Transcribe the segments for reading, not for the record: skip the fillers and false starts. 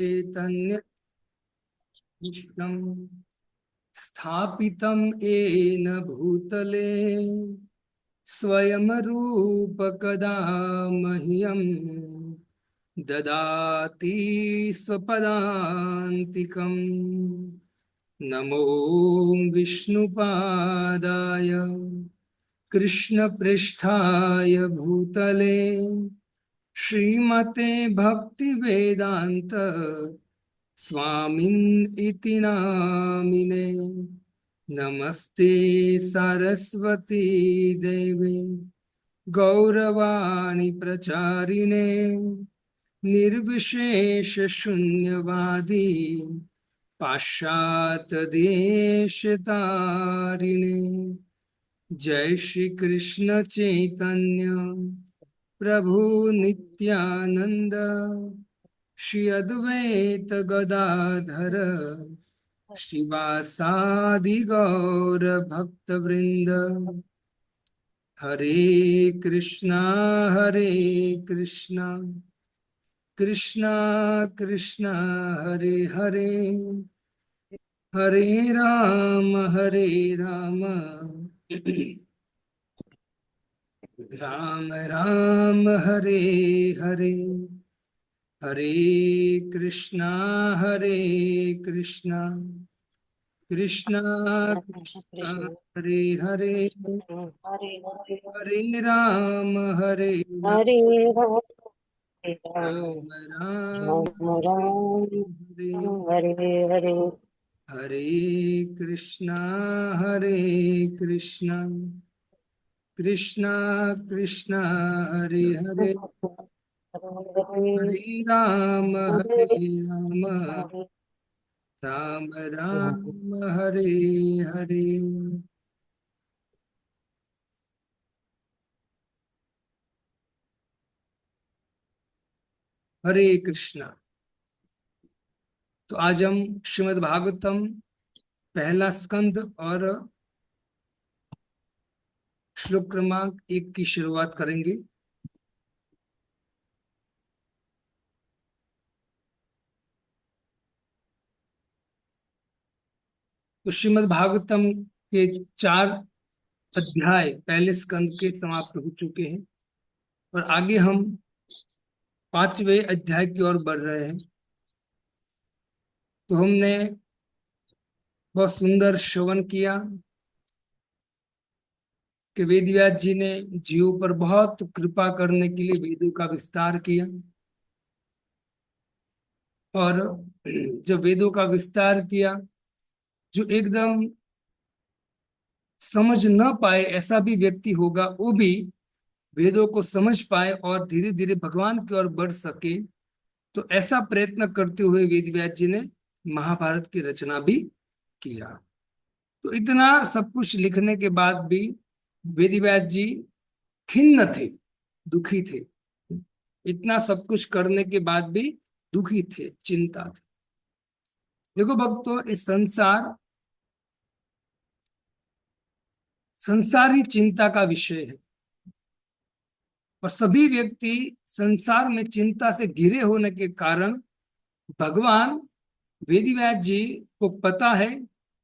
चैतन्य स्थापितं येन भूतले स्वयं रूप कदा मह्यं ददाति स्वपदान्तिकम्। नमो विष्णुपादाय कृष्णपृष्ठाय भूतले श्रीमते भक्तिवेदांत स्वामिन् इति नामिने। नमस्ते सरस्वती देवे गौरवाणी प्रचारिणे निर्विशेष शून्यवादी पाश्चात्य देशतारिणे। जय श्री कृष्ण चैतन्य प्रभु नित्यानंद श्री अद्वैत गदाधर शिवासादि गौर भक्त वृंद। हरे कृष्णा कृष्णा कृष्णा कृष्णा हरे हरे, हरे राम राम राम हरे हरे। हरे कृष्णा कृष्णा कृष्णा कृष्णा कृष्ण हरे हरे, हरे हरे हरे हरे हरे राम राम राम राम हरे राम हरे। हरे हरे हरे कृष्णा कृष्णा कृष्णा कृष्णा हरे हरे, हरे राम राम राम हरे हरे। हरे कृष्णा। तो आज हम श्रीमद् भागवतम पहला स्कंद और श्लोक क्रमांक 1 की शुरुआत करेंगे। तो श्रीमद् भागवतम के 4 अध्याय पहले स्कंद के समाप्त हो चुके हैं और आगे हम 5वें अध्याय की ओर बढ़ रहे हैं। तो हमने बहुत सुंदर श्रवण किया कि वेद व्यास जी ने जीवों पर बहुत कृपा करने के लिए वेदों का विस्तार किया और जब वेदों का विस्तार किया, जो एकदम समझ न पाए ऐसा भी व्यक्ति होगा, वो भी वेदों को समझ पाए और धीरे धीरे भगवान की ओर बढ़ सके। तो ऐसा प्रयत्न करते हुए वेद व्यास जी ने महाभारत की रचना भी किया। तो इतना सब कुछ लिखने के बाद भी वेद व्यास जी खिन्न थे, दुखी थे। इतना सब कुछ करने के बाद भी दुखी थे, चिंता थे। देखो भक्तों, इस संसार ही चिंता का विषय है और सभी व्यक्ति संसार में चिंता से घिरे होने के कारण भगवान वेदव्यास जी को पता है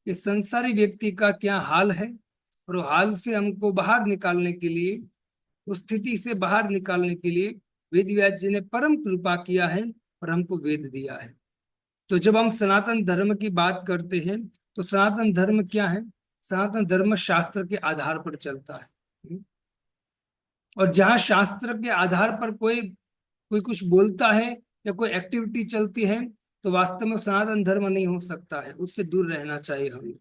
कि संसारी व्यक्ति का क्या हाल है और वो हाल से हमको बाहर निकालने के लिए, उस स्थिति से बाहर निकालने के लिए वेदव्यास जी ने परम कृपा किया है और हमको वेद दिया है। तो जब हम सनातन धर्म की बात करते हैं तो सनातन धर्म क्या है? सनातन धर्म शास्त्र के आधार पर चलता है। और जहाँ शास्त्र के आधार पर कोई कोई कुछ बोलता है या कोई एक्टिविटी चलती है तो वास्तव में सनातन धर्म नहीं हो सकता है, उससे दूर रहना चाहिए हमें।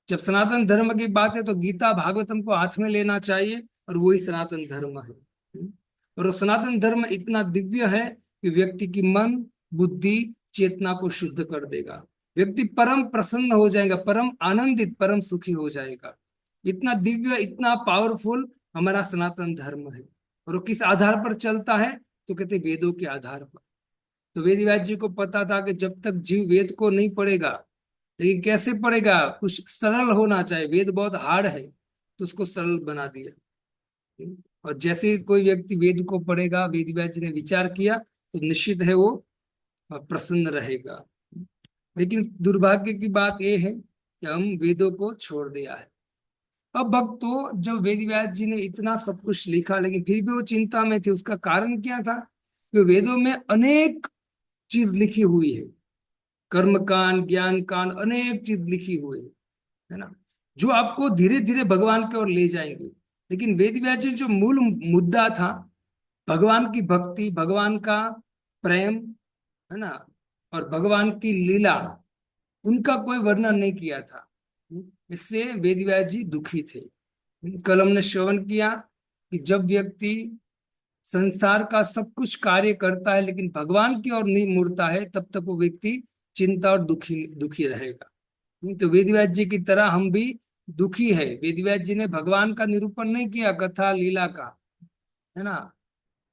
जब सनातन धर्म की बात है तो गीता भागवतम को हाथ में लेना चाहिए और वही सनातन धर्म है। और वो सनातन धर्म इतना दिव्य है कि व्यक्ति की मन, बुद्धि, चेतना को शुद्ध कर देगा। व्यक्ति परम प्रसन्न हो जाएगा, परम आनंदित, परम सुखी हो जाएगा। इतना दिव्य, इतना पावरफुल हमारा सनातन धर्म है। और वो किस आधार पर चलता है? तो कहते वेदों के आधार पर। तो वेद व्यास जी को पता था कि जब तक जीव वेद को नहीं पढ़ेगा, लेकिन कैसे पढ़ेगा? कुछ सरल होना चाहिए। वेद बहुत हार्ड है तो उसको सरल बना दिया। और जैसे कोई व्यक्ति वेद को पढ़ेगा, वेद व्यास जी ने विचार किया, तो निश्चित है वो प्रसन्न रहेगा। लेकिन दुर्भाग्य की बात यह है कि हम वेदों को छोड़ दिया है। अब भक्तों, जब वेद व्यास जी ने इतना सब कुछ लिखा लेकिन फिर भी वो चिंता में थे, उसका कारण क्या था? कि वेदों में अनेक चीज लिखी हुई है, कर्म कांड, ज्ञान कांड, अनेक चीज लिखी हुई है ना, जो आपको धीरे धीरे भगवान की ओर ले जाएंगे। लेकिन वेद व्यास जी जो मूल मुद्दा था, भगवान की भक्ति, भगवान का प्रेम, है ना, और भगवान की लीला, उनका कोई वर्णन नहीं किया था। इससे वेद व्यास जी दुखी थे। कल हमने श्रवण किया कि जब व्यक्ति संसार का सब कुछ कार्य करता है लेकिन भगवान की ओर नहीं मुड़ता है, तब तक वो व्यक्ति चिंता और दुखी दुखी रहेगा। तो वेदव्यास जी की तरह हम भी दुखी है। वेदव्यास जी ने भगवान का निरूपण नहीं किया, कथा लीला का, है ना,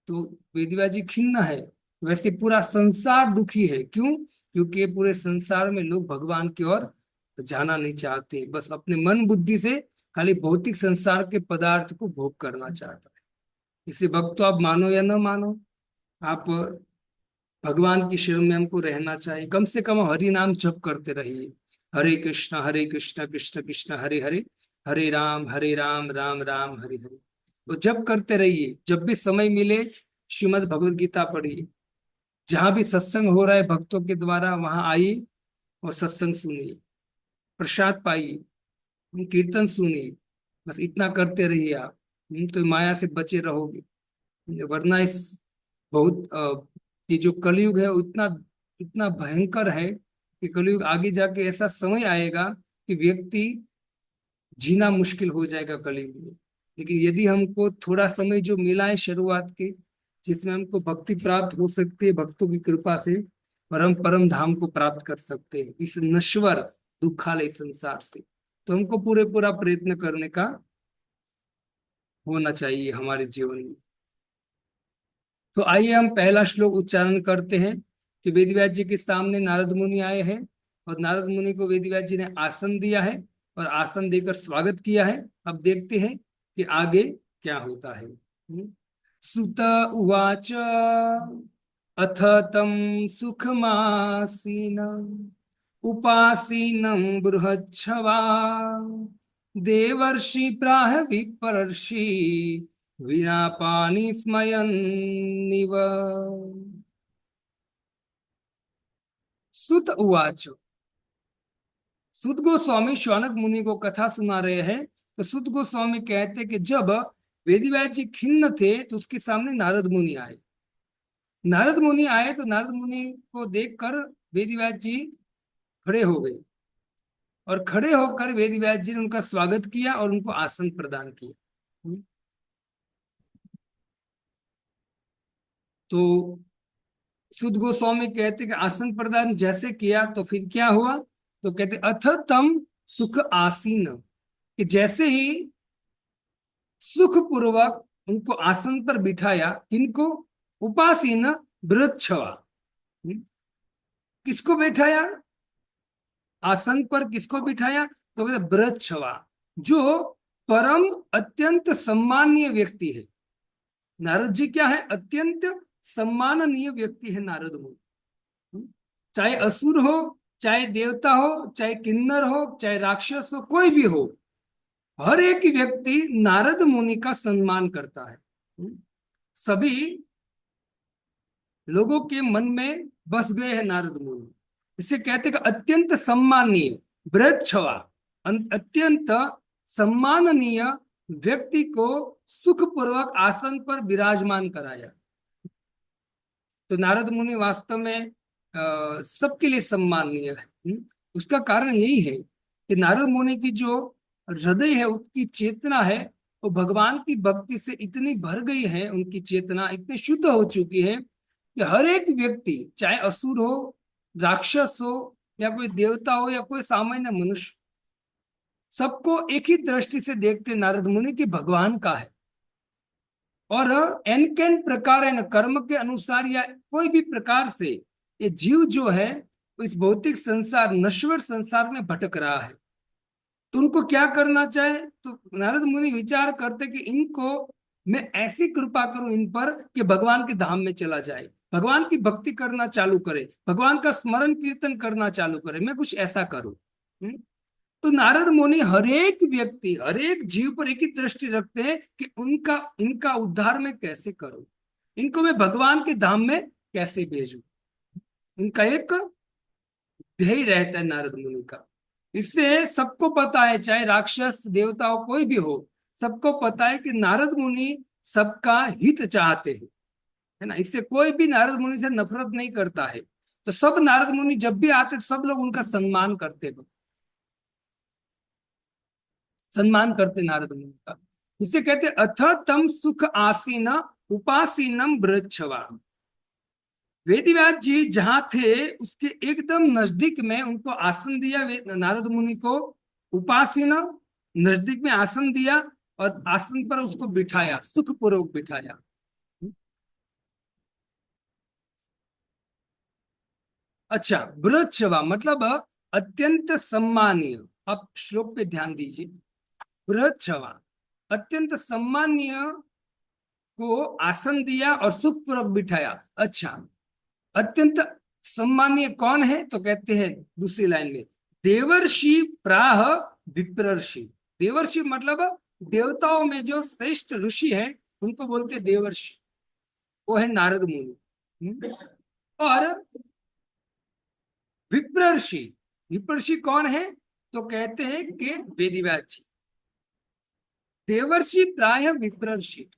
तो वेदव्यास जी खिन्न है। वैसे पूरा संसार दुखी है। क्यों? क्योंकि ये पूरे संसार में लोग भगवान की ओर जाना नहीं चाहते, बस अपने मन बुद्धि से खाली भौतिक संसार के पदार्थ को भोग करना चाहता है। इसे भक्तों, आप मानो या न मानो, आप भगवान की शरण में हमको रहना चाहिए। कम से कम हरि नाम जप करते रहिए। हरे कृष्ण कृष्ण कृष्ण हरे हरे, हरे राम राम राम हरे हरे। तो जप करते रहिए। जब भी समय मिले श्रीमद् भगवद गीता पढ़िए। जहां भी सत्संग हो रहा है भक्तों के द्वारा, वहां आइए और सत्संग सुनिए, प्रसाद पाइए, कीर्तन सुनिए। बस इतना करते रहिए आप। तो माया से बचे रहोगे। वरना इस बहुत ये जो कलयुग है वो इतना इतना भयंकर है कि कलयुग आगे जाके ऐसा समय आएगा कि व्यक्ति जीना मुश्किल हो जाएगा कलयुग में। लेकिन यदि हमको थोड़ा समय जो मिला है शुरुआत के, जिसमें हमको भक्ति प्राप्त हो सकती है भक्तों की कृपा से, और हम परम धाम को प्राप्त कर सकते हैं इस नश्वर दुखालय संसार से, तो हमको पूरे पूरा प्रयत्न करने का होना चाहिए हमारे जीवन में। तो आइए हम पहला श्लोक उच्चारण करते हैं कि वेदव्यास जी के सामने नारद मुनि आए हैं, और नारद मुनि को वेदव्यास जी ने आसन दिया है और आसन देकर स्वागत किया है। अब देखते हैं कि आगे क्या होता है। सुत उवाच अथ तं सुखमासीन उपासीनं बृहच्छवा देवर्षि प्राह विपर्षि वीणा पाणी स्मयन्निव। सुत उवाच। सुत गोस्वामी शौनक मुनि को कथा सुना रहे हैं। तो सुत गोस्वामी कहते कि जब वेदव्यास जी खिन्न थे तो उसके सामने नारद मुनि आए। नारद मुनि आए तो नारद मुनि को देखकर वेदव्यास जी खड़े हो गए, और खड़े होकर वेदव्यास जी ने उनका स्वागत किया और उनको आसन प्रदान किया। तो सुद गोस्वामी कहते कि आसन प्रदान जैसे किया तो फिर क्या हुआ? तो कहते अथ तम सुख आसीन, कि जैसे ही सुख पूर्वक उनको आसन पर बिठाया, किनको? उपासीन बृहच्छवा। किसको बैठाया आसन पर? किसको बिठाया? तो कहते बृहच्छवा, जो परम अत्यंत सम्माननीय व्यक्ति है। नारद जी क्या है? अत्यंत सम्माननीय व्यक्ति है नारद मुनि। चाहे असुर हो, चाहे देवता हो, चाहे किन्नर हो, चाहे राक्षस हो, कोई भी हो, हर एक व्यक्ति नारद मुनि का सम्मान करता है। सभी लोगों के मन में बस गए हैं नारद मुनि। इसे कहते हैं कि अत्यंत सम्माननीय बृहच्छवा, अत्यंत सम्माननीय व्यक्ति को सुखपूर्वक आसन पर विराजमान कराया। तो नारद मुनि वास्तव में सबके लिए सम्माननीय है। उसका कारण यही है कि नारद मुनि की जो हृदय है, उसकी चेतना है, वो भगवान की भक्ति से इतनी भर गई है, उनकी चेतना इतनी शुद्ध हो चुकी है कि हर एक व्यक्ति, चाहे असुर हो, राक्षस हो, या कोई देवता हो, या कोई सामान्य मनुष्य, सबको एक ही दृष्टि से देखते नारद मुनि कि भगवान का है। और एन केन प्रकार कर्म के अनुसार या कोई भी प्रकार से ये जीव जो है इस भौतिक संसार, नश्वर संसार में भटक रहा है। तो उनको क्या करना चाहे? तो नारद मुनि विचार करते कि इनको मैं ऐसी कृपा करूं इन पर कि भगवान के धाम में चला जाए। भगवान की भक्ति करना चालू करे, भगवान का स्मरण कीर्तन करना चालू करे, मैं कुछ ऐसा करूं। हम्म? तो नारद मुनि हर एक व्यक्ति, हर एक जीव पर एक ही दृष्टि रखते हैं कि उनका इनका उद्धार मैं कैसे करूं, इनको मैं भगवान के धाम में कैसे भेजूं। उनका एक ध्येय रहता है नारद मुनि का। इससे सबको पता है, चाहे राक्षस देवता हो कोई भी हो, सबको पता है कि नारद मुनि सबका हित चाहते हैं, है ना। इससे कोई भी नारद मुनि से नफरत नहीं करता है। तो सब नारद मुनि जब भी आते सब लोग उनका सम्मान करते नारद मुनि का। इसे कहते अथ तम सुख आसीन उपासीनम ब्रच्छवा। वेदव्यास जी जहां थे उसके एकदम नजदीक में उनको आसन दिया, नारद मुनि को उपासीना, नजदीक में आसन दिया और आसन पर उसको बिठाया, सुखपूर्वक बिठाया। अच्छा, बृहच्छवा मतलब अत्यंत सम्मानीय। आप श्लोक पे ध्यान दीजिए, बृहच्छवा अत्यंत सम्मानीय को आसन दिया और सुखपूर्वक बिठाया। अच्छा, अत्यंत सम्मानीय कौन है, तो कहते हैं दूसरी लाइन में, देवर्षि प्राह विप्रर्षि। देवर्षि मतलब देवताओं में जो श्रेष्ठ ऋषि हैं उनको बोलते हैं देवर्षि, वो है नारद मुनि। और विप्रर्षि, विप्रर्षि कौन है, तो कहते हैं कि वेदव्यास जी। देवर्षि प्राय विप्रर्षि,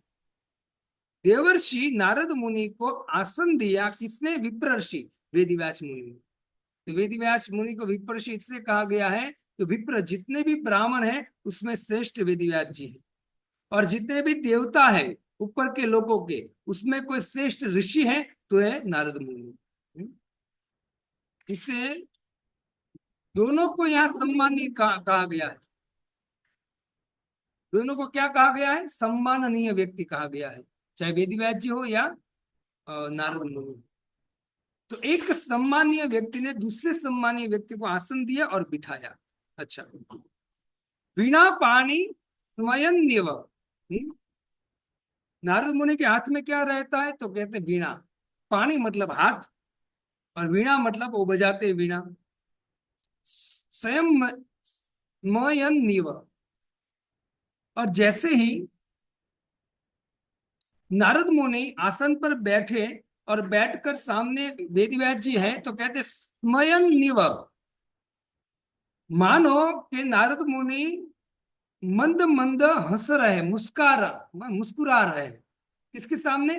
देवर्षि नारद मुनि को आसन दिया, किसने, विप्रर्षि, वेदव्यास मुनि ने। तो वेदव्यास मुनि को विप्रर्षि इसलिए कहा गया है कि विप्र जितने भी ब्राह्मण हैं उसमें श्रेष्ठ वेदव्यास जी है, और जितने भी देवता है ऊपर के लोगों के, उसमें कोई श्रेष्ठ ऋषि है तो है नारद मुनि। इससे दोनों को यहाँ सम्मानीय कहा गया है। दोनों को क्या कहा गया है, सम्माननीय व्यक्ति कहा गया है, चाहे वेदव्यास जी हो या नारद मुनि। तो एक सम्मानीय व्यक्ति ने दूसरे सम्मानीय व्यक्ति को आसन दिया और बिठाया। अच्छा, वीणा पानी स्वयं निव। नारद मुनि के हाथ में क्या रहता है, तो कहते वीणा। पानी मतलब हाथ, और वीणा मतलब वो बजाते वीणा। स्वयं मयन निव। और जैसे ही नारद मुनि आसन पर बैठे और बैठकर सामने वेदव्यास जी हैं, तो कहते स्मयन निव, मानो कि नारद मुनि मंद मंद हंस रहे, मुस्कुरा रहे हैं। किसके सामने,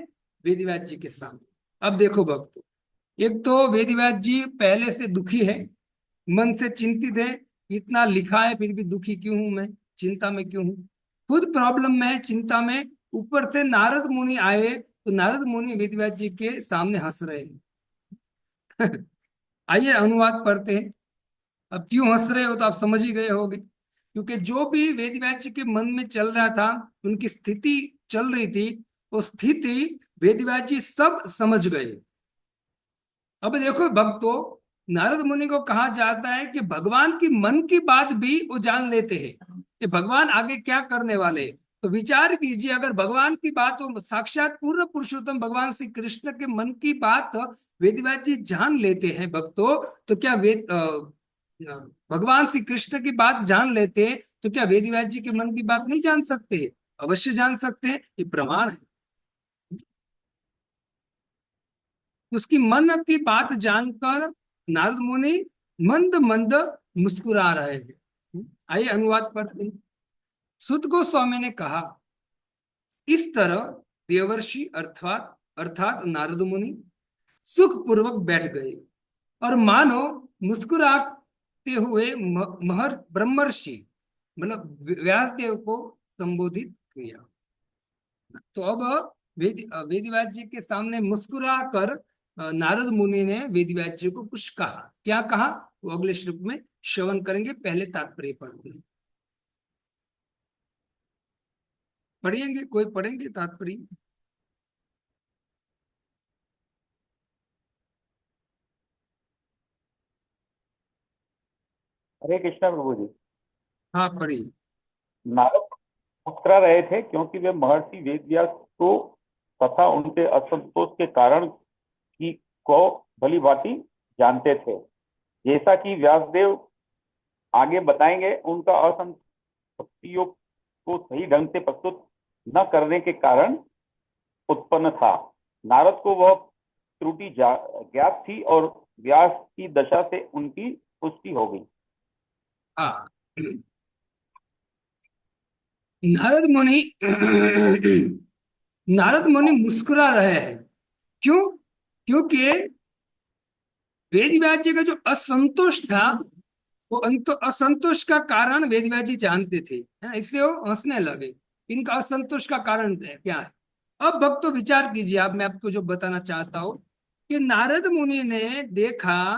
वेदव्यास जी के सामने। अब देखो भक्तों, एक तो वेदव्यास जी पहले से दुखी है, मन से चिंतित है, इतना लिखा है फिर भी दुखी क्यों हूं मैं, चिंता में क्यों हूं, खुद प्रॉब्लम में, चिंता में, ऊपर से नारद मुनि आए तो नारद मुनि वेदव्यास जी के सामने हंस रहे हैं। आइए अनुवाद पढ़ते हैं। अब क्यों हंस रहे हो तो आप समझ ही गए होंगे, क्योंकि जो भी वेदव्यास जी के मन में चल रहा था, उनकी स्थिति चल रही थी, वो स्थिति वेदव्यास जी सब समझ गए। अब देखो भक्तों, नारद मुनि को कहा जाता है कि भगवान की मन की बात भी वो जान लेते हैं कि भगवान आगे क्या करने वाले हैं। तो विचार कीजिए, अगर भगवान की बात हो, साक्षात पूर्ण पुरुषोत्तम भगवान श्री कृष्ण के मन की बात वेदव्यास जी जान लेते हैं भक्तों, तो क्या भगवान श्री कृष्ण की बात जान लेते हैं तो क्या वेदव्यास जी के मन की बात नहीं जान सकते, अवश्य जान सकते हैं, ये प्रमाण है। उसकी मन की बात जानकर नारद मुनि मंद मंद मुस्कुरा रहे हैं। आइए अनुवाद पढ़ते हैं। सुत गोस्वामी ने कहा, इस तरह देवर्षि अर्थात अर्थात नारद मुनि सुखपूर्वक बैठ गए और मानो मुस्कुराते हुए महर ब्रह्मर्षि मतलब व्यास देव को संबोधित किया। तो अब वेदव्यास जी के सामने मुस्कुरा कर नारद मुनि ने वेदव्यास जी को कुछ कहा। क्या कहा वो अगले श्लोक में श्रवण करेंगे, पहले तात्पर्य पढ़ते हैं। पढ़ेंगे, कोई पढ़ेंगे तात्पर्य। हरे कृष्णा प्रभु जी। हाँ पढ़िए। नारद मुस्कुरा रहे थे क्योंकि वे महर्षि वेदव्यास को तथा उनके असंतोष के कारण को भली भांति जानते थे। जैसा कि व्यासदेव आगे बताएंगे, उनका असंतोष भक्ति योग को सही ढंग से प्रस्तुत न करने के कारण उत्पन्न था। नारद को वह त्रुटि ज्ञात थी और व्यास की दशा से उनकी पुष्टि हो गई। हाँ, नारद मुनि नारद मुनि मुस्कुरा रहे हैं। क्यों? क्योंकि वेदव्यास जी का जो असंतोष था, वो असंतोष का कारण वेदव्यास जी जानते थे, है ना, इसलिए वो हंसने लगे। इनका असंतोष का कारण क्या है? अब भक्तों विचार कीजिए, आप, मैं आपको जो बताना चाहता हूँ कि नारद मुनि ने देखा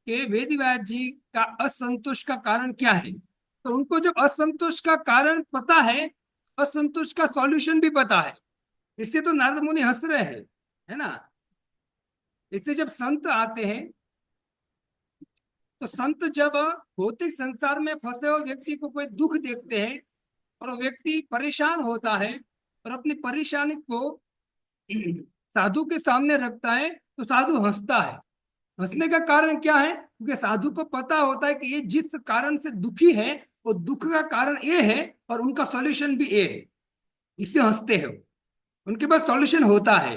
कि वेदव्यास जी का असंतोष का कारण क्या है। तो उनको जब असंतोष का कारण पता है, असंतोष का सॉल्यूशन भी पता है, इससे तो नारद मुनि हंस रहे हैं, है ना। इससे जब संत आते हैं, तो संत जब भौतिक संसार में फंसे हुए व्यक्ति को कोई दुख देखते हैं और वो व्यक्ति परेशान होता है और अपनी परेशानी को साधु के सामने रखता है, तो साधु हंसता है। हंसने का कारण क्या है? क्योंकि साधु को पता होता है कि ये जिस कारण से दुखी है, वो दुख का कारण ये है और उनका सॉल्यूशन भी ये है, इससे हंसते हैं। उनके पास सॉल्यूशन होता है।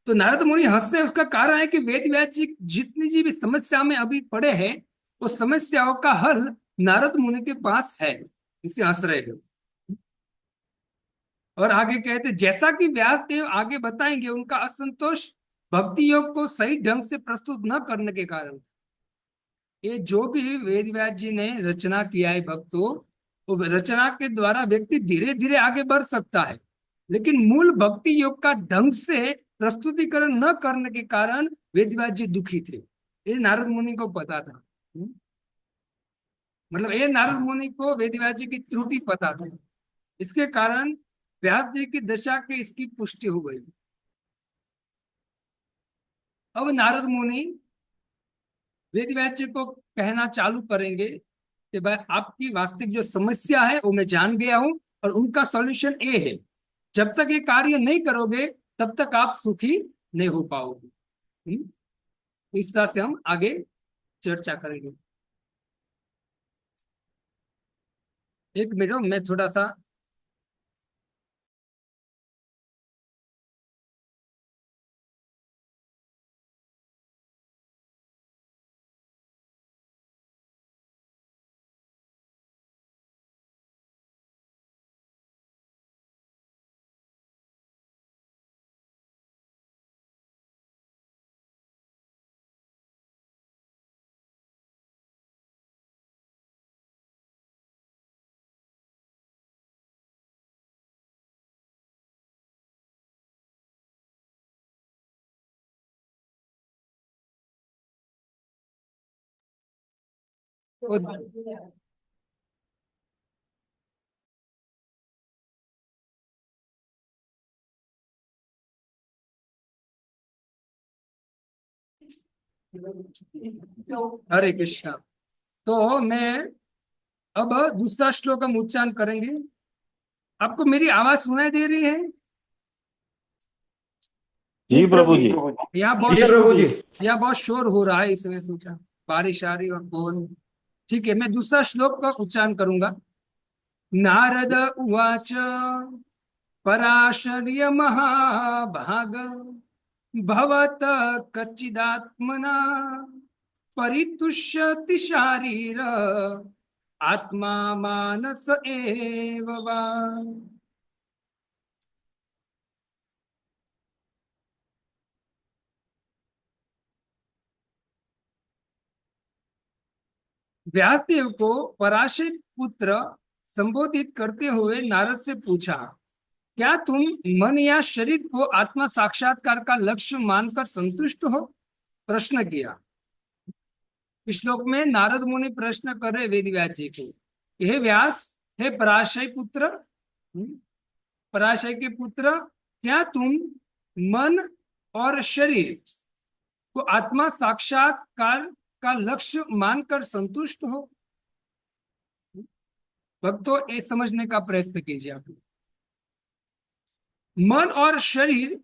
तो नारद मुनि हंसते हैं, उसका कारण है कि वेद व्यास जी जितनी जी भी समस्या में अभी पड़े हैं, वो समस्याओं का हल नारद मुनि के पास है, इसे हंस रहे हो। और आगे कहते, जैसा कि व्यास देव आगे बताएंगे, उनका असंतोष भक्ति योग को सही ढंग से प्रस्तुत न करने के कारण। ये जो भी वेद व्यास जी ने रचना किया है भक्तों, वो रचना के द्वारा व्यक्ति धीरे धीरे आगे बढ़ सकता है, लेकिन मूल भक्ति योग का ढंग से प्रस्तुतिकरण न करने के कारण वेद व्यास जी दुखी थे। ये नारद मुनि को पता था। मतलब ये नारद मुनि को वेद व्यास जी की त्रुटि पता था, इसके कारण व्यास जी की दशा की इसकी पुष्टि हो गई। अब नारद मुनि वेद व्यास जी को कहना चालू करेंगे कि भाई, आपकी वास्तविक जो समस्या है वो मैं जान गया हूं और उनका सॉल्यूशन ये है। जब तक ये कार्य नहीं करोगे, तब तक आप सुखी नहीं हो पाओगे। इस तरह से हम आगे चर्चा करेंगे। एक मिनट, मैं थोड़ा सा हरे कृष्णा। तो मैं अब दूसरा श्लोक हम उच्चारण करेंगे। आपको मेरी आवाज सुनाई दे रही है? जी प्रभु जी। यहाँ बहुत यहाँ बहुत शोर हो रहा है, इसमें सोचा बारिश आ रही और कौन। ठीक है, मैं दूसरा श्लोक का उच्चारण करूंगा। नारद उवाच पराशर्य महाभाग भवत कच्चिदात्मना परितुष्यति शारीर आत्मा मानस एव वा। व्यासदेव को पराशर पुत्र संबोधित करते हुए नारद से पूछा, क्या तुम मन या शरीर को आत्मा साक्षात्कार का लक्ष्य मानकर संतुष्ट हो? प्रश्न किया। इस श्लोक में नारद मुनि प्रश्न कर रहे वेद व्यास जी को, हे व्यास, हे पराशय पुत्र, पराशय के पुत्र, क्या तुम मन और शरीर को आत्मा साक्षात्कार का लक्ष्य मानकर संतुष्ट हो? भक्तों, ये समझने का प्रयत्न कीजिए आप। मन और शरीर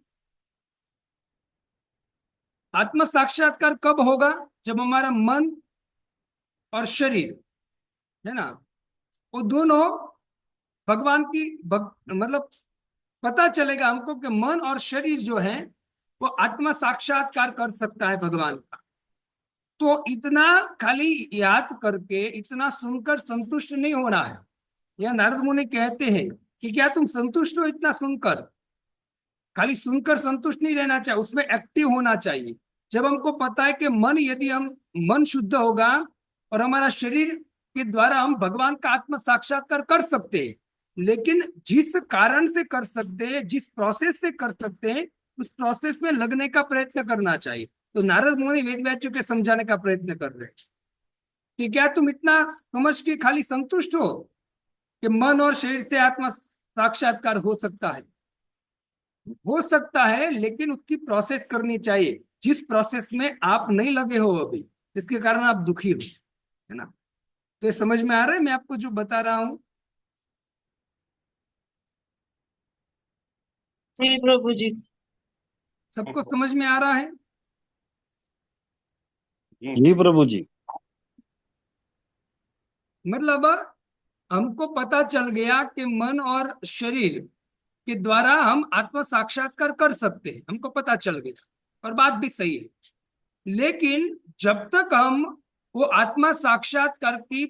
आत्म साक्षात्कार कब होगा? जब हमारा मन और शरीर, है ना, वो दोनों भगवान की मतलब पता चलेगा हमको कि मन और शरीर जो है वो आत्म साक्षात्कार कर सकता है भगवान का। तो इतना खाली याद करके, इतना सुनकर संतुष्ट नहीं होना है। यह नारद मुनि कहते हैं कि क्या तुम संतुष्ट हो इतना सुनकर? खाली सुनकर संतुष्ट नहीं रहना चाहिए, उसमें एक्टिव होना चाहिए। जब हमको पता है कि यदि हम मन शुद्ध होगा और हमारा शरीर के द्वारा हम भगवान का आत्म साक्षात्कार कर सकते हैं, लेकिन जिस कारण से कर सकते हैं, जिस प्रोसेस से कर सकते हैं, उस प्रोसेस में लगने का प्रयत्न करना चाहिए। तो नारद मुनि वेद व्यासों के समझाने का प्रयत्न कर रहे हैं कि क्या तुम इतना समझ के खाली संतुष्ट हो कि मन और शरीर से आत्म साक्षात्कार हो सकता है, लेकिन उसकी प्रोसेस करनी चाहिए, जिस प्रोसेस में आप नहीं लगे हो अभी, इसके कारण आप दुखी हो, है ना। तो ये समझ में आ रहा है मैं आपको जो बता रहा हूं? जी प्रभु जी। सबको समझ में आ रहा है? जी जी प्रभु जी। मतलब हमको पता चल गया कि मन और शरीर के द्वारा हम आत्म साक्षात्कार कर सकते हैं, हमको पता चल गया और बात भी सही है। लेकिन जब तक हम वो आत्मा साक्षात्कार की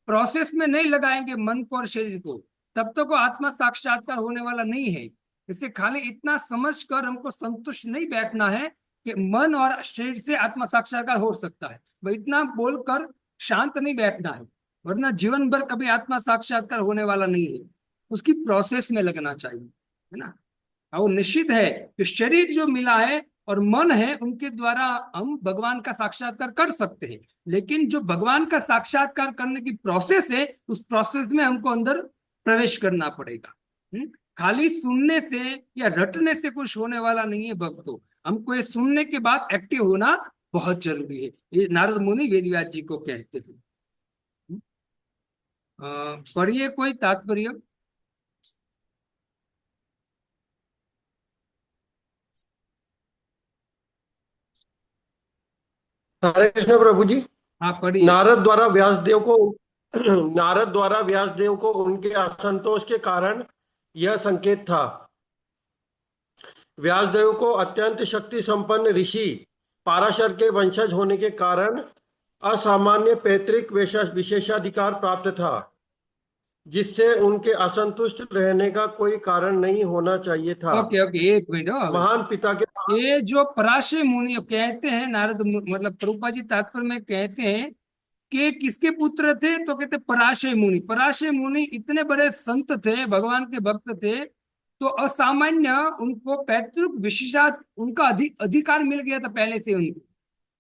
प्रोसेस में नहीं लगाएंगे मन को और शरीर को, तब तक वो आत्मा साक्षात्कार होने वाला नहीं है। इससे खाली इतना समझकर हमको संतुष्ट नहीं बैठना है कि मन और शरीर से आत्मा साक्षात्कार हो सकता है, वह इतना बोलकर शांत नहीं बैठना है, वरना जीवन भर कभी आत्मा साक्षात्कार होने वाला नहीं है। उसकी प्रोसेस में लगना चाहिए, है ना। और निश्चित है कि शरीर जो मिला है और मन है, उनके द्वारा हम भगवान का साक्षात्कार कर सकते हैं, लेकिन जो भगवान का साक्षात्कार करने की प्रोसेस है, उस प्रोसेस में हमको अंदर प्रवेश करना पड़ेगा। खाली सुनने से या रटने से कुछ होने वाला नहीं है भक्तों। हमको ये सुनने के बाद एक्टिव होना बहुत जरूरी है, ये नारद मुनि वेदव्यास जी को कहते हैं। पढ़िए कोई तात्पर्य। हरे कृष्ण प्रभु जी। हाँ पढ़िए। नारद द्वारा व्यासदेव को नारद द्वारा व्यासदेव को उनके असंतोष के कारण यह संकेत था। व्यासदेव को अत्यंत शक्ति संपन्न ऋषि पाराशर के वंशज होने के कारण असामान्य पैतृक विशेषाधिकार प्राप्त था, जिससे उनके असंतुष्ट रहने का कोई कारण नहीं होना चाहिए था। ओके ओके, एक मिनट। महान पिता के ये जो पराशर मुनि कहते हैं, मतलब प्रभुपाद जी तात्पर्य में कहते हैं कि किसके पुत्र थे, तो कहते पराशर मुनि। पराशर मुनि इतने बड़े संत थे, भगवान के भक्त थे, तो असामान्य उनको पैतृक विशेषा उनका अधिकार मिल गया था पहले से उनको।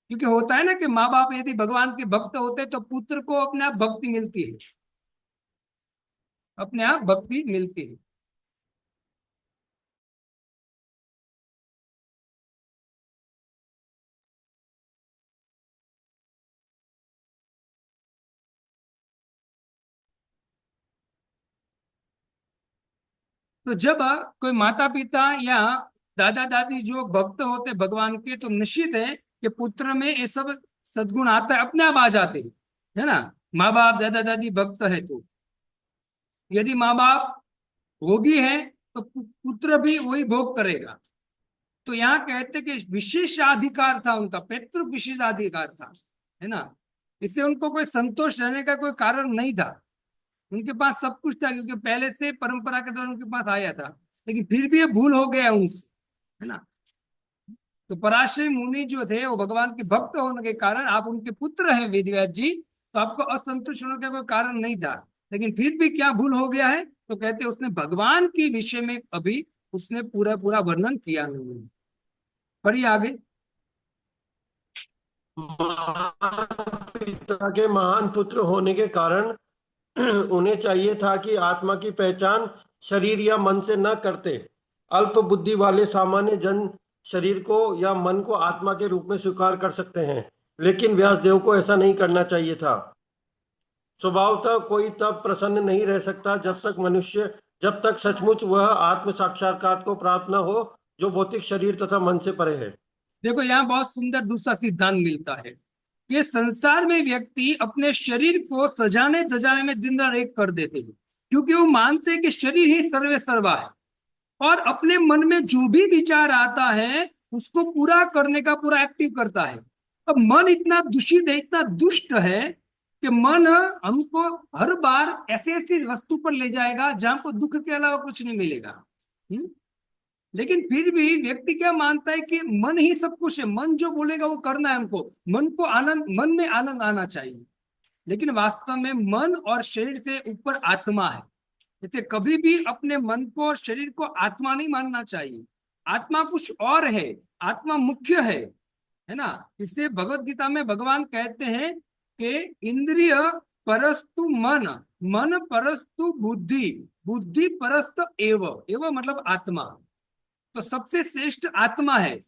क्योंकि होता है ना कि माँ बाप यदि भगवान के भक्त होते तो पुत्र को अपने आप भक्ति मिलती है, अपने आप भक्ति मिलती है। तो जब कोई माता पिता या दादा दादी जो भक्त होते भगवान के, तो निश्चित है कि पुत्र में ये सब सद्गुण आता है, अपने आप आ जाते हैं, है ना। माँ बाप दादा दादी भक्त है, तो यदि माँ बाप भोगी है तो पुत्र भी वही भोग करेगा। तो यहाँ कहते कि विशेषाधिकार था उनका, पैतृक विशेषाधिकार था, है ना। इससे उनको कोई संतोष रहने का कोई कारण नहीं था। उनके पास सब कुछ था, क्योंकि पहले से परंपरा के द्वारा उनके पास आया था, लेकिन फिर भी ये भूल हो गया उनसे, है ना। तो पराशर मुनि जो थे वो भगवान के भक्त होने के कारण, आप उनके पुत्र हैं वेदव्यास जी, तो आपको असंतुष्ट होने का कोई कारण नहीं था। लेकिन फिर भी क्या भूल हो गया है, तो कहते उसने भगवान के विषय में अभी उसने पूरा पूरा वर्णन किया नहीं है। पढ़िए आगे। पिता के महान पुत्र होने के कारण उन्हें चाहिए था कि आत्मा की पहचान शरीर या मन से न करते। अल्प बुद्धि वाले सामान्य जन शरीर को या मन को आत्मा के रूप में स्वीकार कर सकते हैं, लेकिन व्यासदेव को ऐसा नहीं करना चाहिए था। स्वभावतः कोई तब प्रसन्न नहीं रह सकता जब तक सचमुच वह आत्म साक्षात्कार को प्राप्त न हो, जो भौतिक शरीर तथा मन से परे है। देखो यहाँ बहुत सुंदर दूसरा सिद्धांत मिलता है कि संसार में व्यक्ति अपने शरीर को सजाने धजाने में दिन रात एक कर देते हैं, क्योंकि वो मानते हैं कि शरीर ही सर्वे सर्वा है, और अपने मन में जो भी विचार आता है उसको पूरा करने का पूरा एक्टिव करता है। अब मन इतना दूषित है, इतना दुष्ट है कि मन हमको हर बार ऐसे ऐसी वस्तु पर ले जाएगा जहां को दुख के अलावा कुछ नहीं मिलेगा। लेकिन फिर भी व्यक्ति क्या मानता है कि मन ही सब कुछ है, मन जो बोलेगा वो करना है हमको, मन को आनंद, मन में आनंद आना चाहिए। लेकिन वास्तव में मन और शरीर से ऊपर आत्मा है। इसलिए कभी भी अपने मन को और शरीर को आत्मा नहीं मानना चाहिए। आत्मा कुछ और है, आत्मा मुख्य है ना। इससे भगवत गीता में भगवान कहते हैं कि इंद्रिय परस्तु मन, मन परस्तु बुद्धि, बुद्धि परस्तु एव, एव मतलब आत्मा। तो सबसे श्रेष्ठ आत्मा है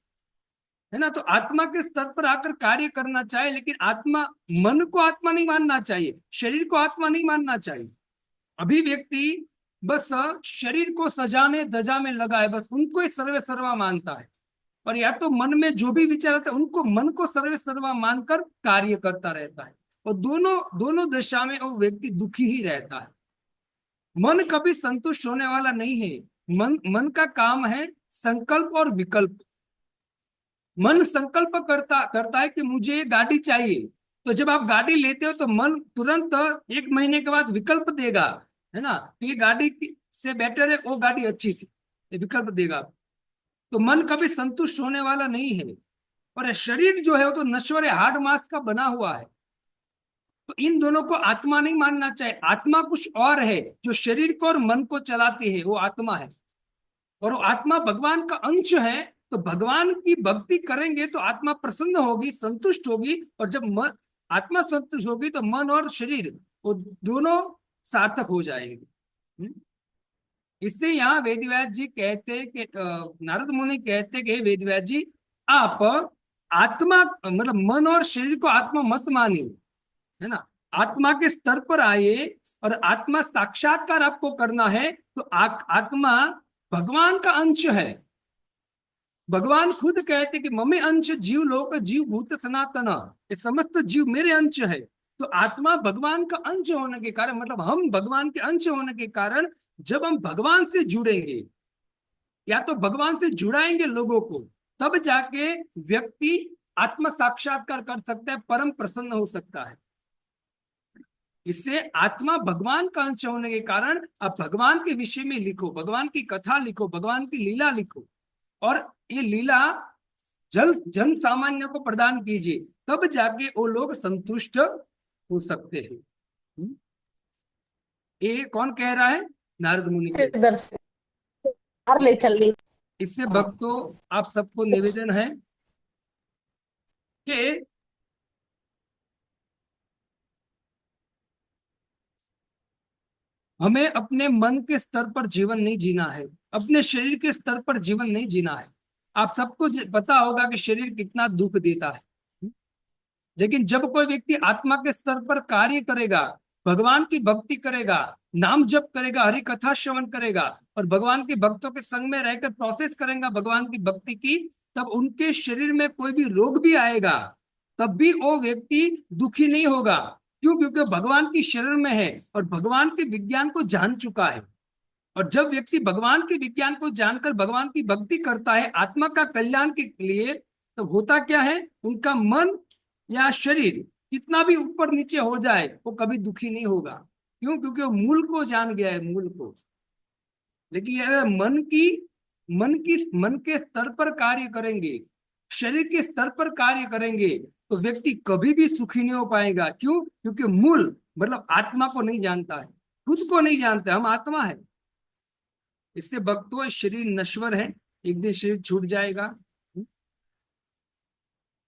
ना। तो आत्मा के स्तर पर आकर कार्य करना चाहिए, लेकिन आत्मा, मन को आत्मा नहीं मानना चाहिए, शरीर को आत्मा नहीं मानना चाहिए। अभी व्यक्ति बस शरीर को सजाने धजा में लगा है, बस उनको ही सर्वे सर्वा मानता है, और या तो मन में जो भी विचार आता है उनको मन को सर्वे सर्वा मानकर कार्य करता रहता है, और दोनों दोनों दशा में वो व्यक्ति दुखी ही रहता है। मन कभी संतुष्ट होने वाला नहीं है। मन का काम है संकल्प और विकल्प। मन संकल्प करता करता है कि मुझे ये गाड़ी चाहिए, तो जब आप गाड़ी लेते हो तो मन तुरंत 1 महीने के बाद विकल्प देगा, है ना, तो ये गाड़ी से बेटर है, वो गाड़ी अच्छी थी, ये विकल्प देगा। तो मन कभी संतुष्ट होने वाला नहीं है। और शरीर जो है वो तो नश्वर है, हाड़ मांस का बना हुआ है। तो इन दोनों को आत्मा नहीं मानना चाहिए। आत्मा कुछ और है, जो शरीर को और मन को चलाती है, वो आत्मा है। और वो आत्मा भगवान का अंश है। तो भगवान की भक्ति करेंगे तो आत्मा प्रसन्न होगी, संतुष्ट होगी, और जब आत्मा संतुष्ट होगी तो मन और शरीर वो दोनों सार्थक हो जाएंगे। इससे यहाँ वेदव्यास जी कहते हैं कि नारद मुनि कहते हैं कि हे वेदव्यास जी, आप आत्मा मतलब मन और शरीर को आत्मा मत मानिए, है ना। आत्मा के स्तर पर आइए, और आत्मा साक्षात्कार आपको करना है। तो आत्मा भगवान का अंश है। भगवान खुद कहते कि ममे अंश जीव लोक जीव भूत सनातन, ये समस्त जीव मेरे अंश है। तो आत्मा भगवान का अंश होने के कारण, मतलब हम भगवान के अंश होने के कारण, जब हम भगवान से जुड़ेंगे या तो भगवान से जुड़ाएंगे लोगों को, तब जाके व्यक्ति आत्म साक्षात्कार कर सकता है, परम प्रसन्न हो सकता है। इससे आत्मा भगवान का अंश होने के कारण आप भगवान के विषय में लिखो, भगवान की कथा लिखो, भगवान की लीला लिखो, और ये लीला जन सामान्य को प्रदान कीजिए, तब जाके वो लोग संतुष्ट हो सकते हैं। ये कौन कह रहा है? नारद मुनि के। इधर से बाहर ले चल रही। इससे भक्तों आप सबको निवेदन है कि हमें अपने मन के स्तर पर जीवन नहीं जीना है, अपने शरीर के स्तर पर जीवन नहीं जीना है। आप सबको पता होगा कि शरीर कितना दुख देता है, लेकिन जब कोई व्यक्ति आत्मा के स्तर पर कार्य करेगा, भगवान की भक्ति करेगा, नाम जप करेगा, हरि कथा श्रवण करेगा, और भगवान के भक्तों के संग में रहकर प्रोसेस करेगा भगवान की भक्ति की, तब उनके शरीर में कोई भी रोग भी आएगा तब भी वो व्यक्ति दुखी नहीं होगा। क्यों? क्योंकि भगवान की शरण में है और भगवान के विज्ञान को जान चुका है। और जब व्यक्ति भगवान के विज्ञान को जानकर भगवान की भक्ति करता है आत्मा का कल्याण के लिए, तो होता क्या है, उनका मन या शरीर कितना भी ऊपर नीचे हो जाए वो कभी दुखी नहीं होगा। क्यों? क्योंकि वो मूल को जान गया है, मूल को। लेकिन अगर मन के स्तर पर कार्य करेंगे, शरीर के स्तर पर कार्य करेंगे, तो व्यक्ति कभी भी सुखी नहीं हो पाएगा। क्यों? क्योंकि मूल मतलब आत्मा को नहीं जानता है, खुद को नहीं जानता, हम आत्मा है। इससे भक्तों शरीर नश्वर है, एक दिन शरीर छूट जाएगा।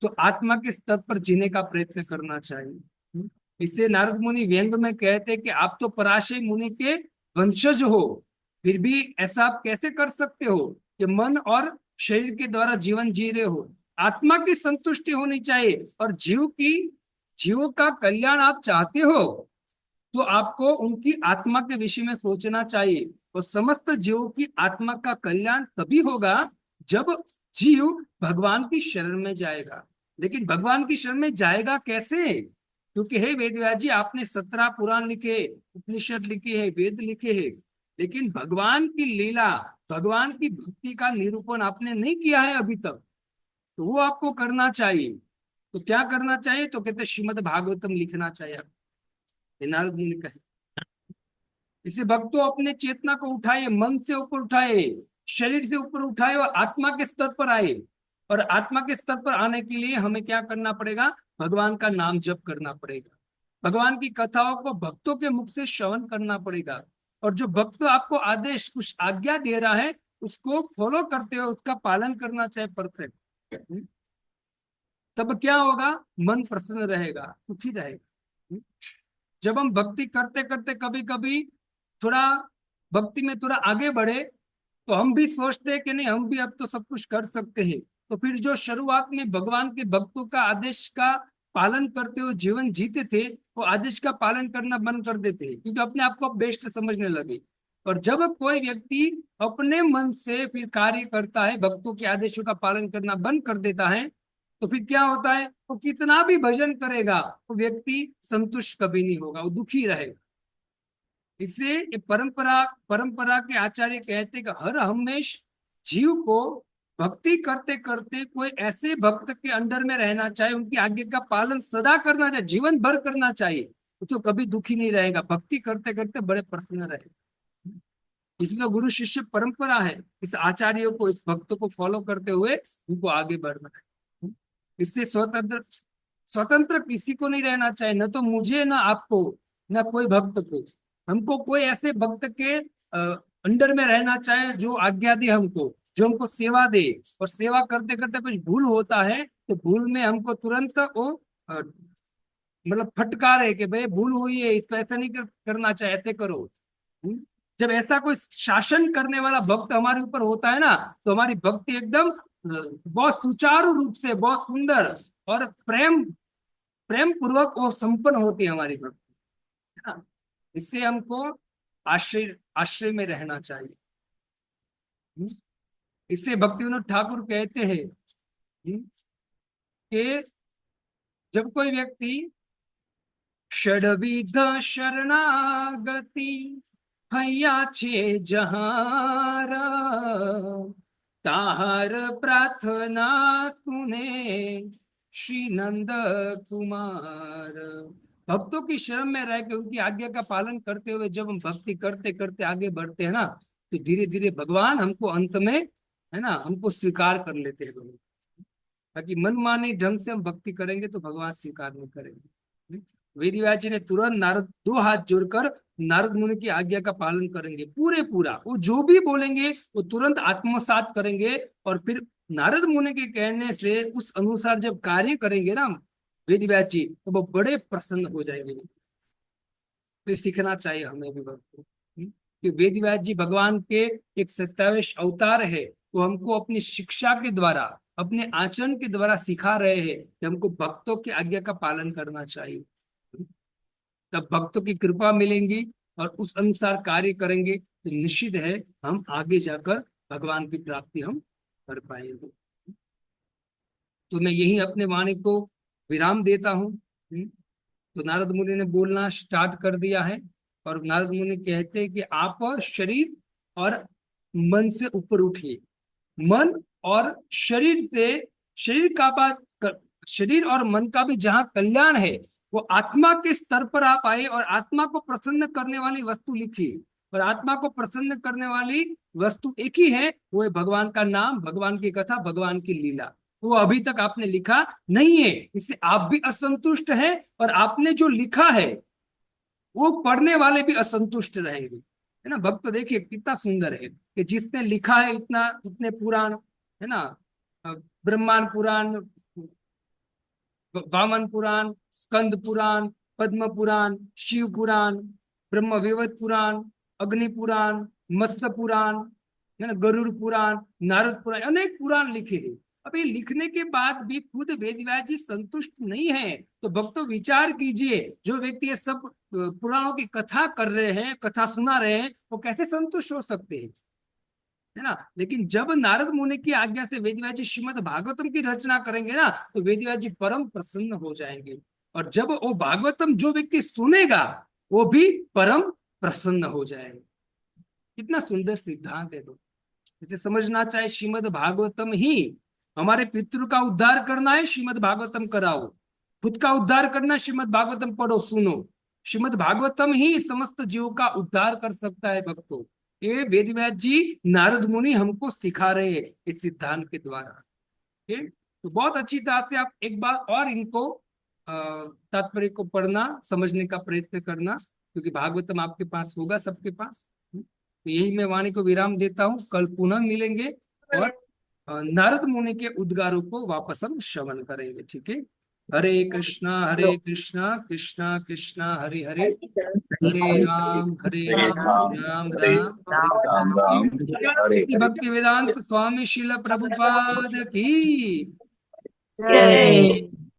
तो आत्मा के स्तर पर जीने का प्रयत्न करना चाहिए। इससे नारद मुनि व्यंग में कहते हैं कि आप तो पराशर मुनि के वंशज हो, फिर भी ऐसा आप कैसे कर सकते हो कि मन और शरीर के द्वारा जीवन जी रहे हो। आत्मा की संतुष्टि होनी चाहिए, और जीवों का कल्याण आप चाहते हो तो आपको उनकी आत्मा के विषय में सोचना चाहिए। और समस्त जीवों की आत्मा का कल्याण तभी होगा जब जीव भगवान की शरण में जाएगा। लेकिन भगवान की शरण में जाएगा कैसे? क्योंकि हे वेदव्यास जी, आपने 17 पुराण लिखे, उपनिषद लिखे हैं, वेद लिखे हैं, लेकिन भगवान की लीला, भगवान की भक्ति का निरूपण आपने नहीं किया है अभी तक। तो वो आपको करना चाहिए। तो क्या करना चाहिए? तो कहते श्रीमद् भागवतम लिखना चाहिए। ये नारद मुनि कहे। इसे भक्तों अपने चेतना को उठाए, मन से ऊपर उठाए, शरीर से ऊपर उठाए और आत्मा के स्तर पर आए। और आत्मा के स्तर पर आने के लिए हमें क्या करना पड़ेगा? भगवान का नाम जप करना पड़ेगा। भगवान की कथाओं को भक्तों के मुख से श्रवण करना पड़ेगा। और जो भक्त आपको आदेश, कुछ आज्ञा दे रहा है, उसको फॉलो करते हो, उसका पालन करना चाहिए परफेक्ट। तब क्या होगा? मन प्रसन्न रहेगा, सुखी रहेगा। जब हम भक्ति करते करते कभी कभी थोड़ा भक्ति में थोड़ा आगे बढ़े, तो हम भी सोचते हैं कि नहीं, हम भी अब तो सब कुछ कर सकते हैं। तो फिर जो शुरुआत में भगवान के भक्तों का आदेश का पालन करते हुए जीवन जीते थे, वो आदेश का पालन करना बंद कर देते हैं, क्योंकि अपने आप को बेस्ट समझने लगे। और जब कोई व्यक्ति अपने मन से फिर कार्य करता है, भक्तों के आदेशों का पालन करना बंद कर देता है, तो फिर क्या होता है? वो कितना भी भजन करेगा, वो व्यक्ति संतुष्ट कभी नहीं होगा, वो दुखी रहेगा। इससे ये परंपरा परंपरा के आचार्य कहते हैं कि हर हमेश जीव को भक्ति करते करते कोई ऐसे भक्त के अंडर में रहना चाहिए, उनकी आज्ञा का पालन सदा करना चाहिए, जीवन भर करना चाहिए। तो कभी दुखी नहीं रहेगा, भक्ति करते करते बड़े प्रसन्न रहेगा। इसलिए गुरु शिष्य परंपरा है, इस आचार्यों को, इस भक्तों को फॉलो करते हुए उनको आगे बढ़ना है। इससे स्वतंत्र स्वतंत्र किसी को नहीं रहना चाहिए, न तो मुझे, न आपको, न कोई भक्त को। हमको कोई ऐसे भक्त के अंडर में रहना चाहे जो आज्ञा दे हमको, जो हमको सेवा दे। और सेवा करते करते कुछ भूल होता है, तो भूल में हमको तुरंत वो मतलब फटकारे कि भाई भूल हुई है, इसको ऐसा नहीं करना चाहिए, ऐसे करो। जब ऐसा कोई शासन करने वाला भक्त हमारे ऊपर होता है ना, तो हमारी भक्ति एकदम बहुत सुचारू रूप से, बहुत सुंदर और प्रेम प्रेम पूर्वक वो संपन्न होती है हमारी भक्ति, है ना। इससे हमको आश्रय आश्रय में रहना चाहिए। इससे भक्ति विनोद ठाकुर कहते हैं कि जब कोई व्यक्ति षडविध शरणागति हैया छे जहार, ताहर प्रार्थना तूने श्री नंद कुमार। भक्तों की शरण में रह के उनकी आज्ञा का पालन करते हुए जब हम भक्ति करते करते आगे बढ़ते हैं ना, तो धीरे धीरे भगवान हमको अंत में, है ना, हमको स्वीकार कर लेते हैं भगवान। ताकि मनमानी ढंग से हम भक्ति करेंगे तो भगवान स्वीकार नहीं करेंगे। वेदव्यास जी ने तुरंत नारद, 2 हाथ जोड़कर नारद मुनि की आज्ञा का पालन करेंगे पूरे पूरा। वो जो भी बोलेंगे वो तुरंत आत्मसात करेंगे, और फिर नारद मुनि के कहने से उस अनुसार जब कार्य करेंगे ना वेदव्यास जी, तो वो बड़े प्रसन्न हो जाएंगे। तो सीखना चाहिए हमें भी भक्तों कि वेदव्यास जी भगवान के एक 27 अवतार है। वो हमको अपनी शिक्षा के द्वारा, अपने आचरण के द्वारा सिखा रहे हैं कि हमको भक्तों की आज्ञा का पालन करना चाहिए। तब भक्तों की कृपा मिलेंगी और उस अनुसार कार्य करेंगे तो निश्चित है हम आगे जाकर भगवान की प्राप्ति हम कर पाएंगे। तो मैं यही अपने वाणी को विराम देता हूँ। तो नारद मुनि ने बोलना स्टार्ट कर दिया है, और नारद मुनि कहते हैं कि आप शरीर और मन से ऊपर उठिए। मन और शरीर से, शरीर का बात, शरीर और मन का भी जहां कल्याण है, वो आत्मा के स्तर पर आप आए और आत्मा को प्रसन्न करने वाली वस्तु लिखिए। और आत्मा को प्रसन्न करने वाली वस्तु एक ही है, वो है भगवान का नाम, भगवान की कथा, भगवान की लीला। वो अभी तक आपने लिखा नहीं है, इससे आप भी असंतुष्ट हैं, और आपने जो लिखा है वो पढ़ने वाले भी असंतुष्ट रहेंगे, है ना। भक्त देखिए कितना सुंदर है कि जिसने लिखा है इतना, इतने पुराण, है ना, ब्रह्मांड पुराण, वामन पुराण, स्कंद पुराण, पद्म पुराण, शिव पुराण, ब्रह्म वैवर्त पुराण, अग्नि पुराण, मत्स्य पुराण, है ना, गरुड़ पुराण, नारद पुराण, अनेक पुराण लिखे हैं। अब ये लिखने के बाद भी खुद वेदव्यास जी संतुष्ट नहीं है, तो भक्तों विचार कीजिए, जो व्यक्ति ये सब पुराणों की कथा कर रहे हैं, कथा सुना रहे हैं, वो कैसे संतुष्ट हो सकते हैं? है ना। लेकिन जब नारद मुनि की आज्ञा से वेदव्यास जी श्रीमद् भागवतम की रचना करेंगे ना, तो वेदव्यास जी परम प्रसन्न हो जाएंगे। और जब वो भागवतम जो व्यक्ति सुनेगा वो भी परम प्रसन्न हो जाएगा। कितना सुंदर सिद्धांत है। तो इसे समझना चाहे श्रीमद् भागवतम ही हमारे पितृ का उद्धार करना है, श्रीमद् भागवतम कराओ। खुद का उद्धार करना, श्रीमद् भागवतम पढ़ो सुनो। श्रीमद् भागवतम ही समस्त जीवों का उद्धार कर सकता है भक्तों। ये वेदव्यास जी नारद मुनि हमको सिखा रहे हैं इस सिद्धांत के द्वारा। ठीक। तो बहुत अच्छी तरह से आप एक बार और इनको तात्पर्य को पढ़ना, समझने का प्रयत्न करना, क्योंकि भागवतम आपके पास होगा, सबके पास। तो यही मैं वाणी को विराम देता हूँ। कल पुनः मिलेंगे और नारद मुनि के उद्गारों को वापस हम श्रवण करेंगे। ठीक है। हरे कृष्णा कृष्णा कृष्णा हरे हरे, हरे राम राम राम हरे राम राम हरे हरे। हरे। भक्ति वेदांत स्वामी श्रील प्रभुपाद की जय।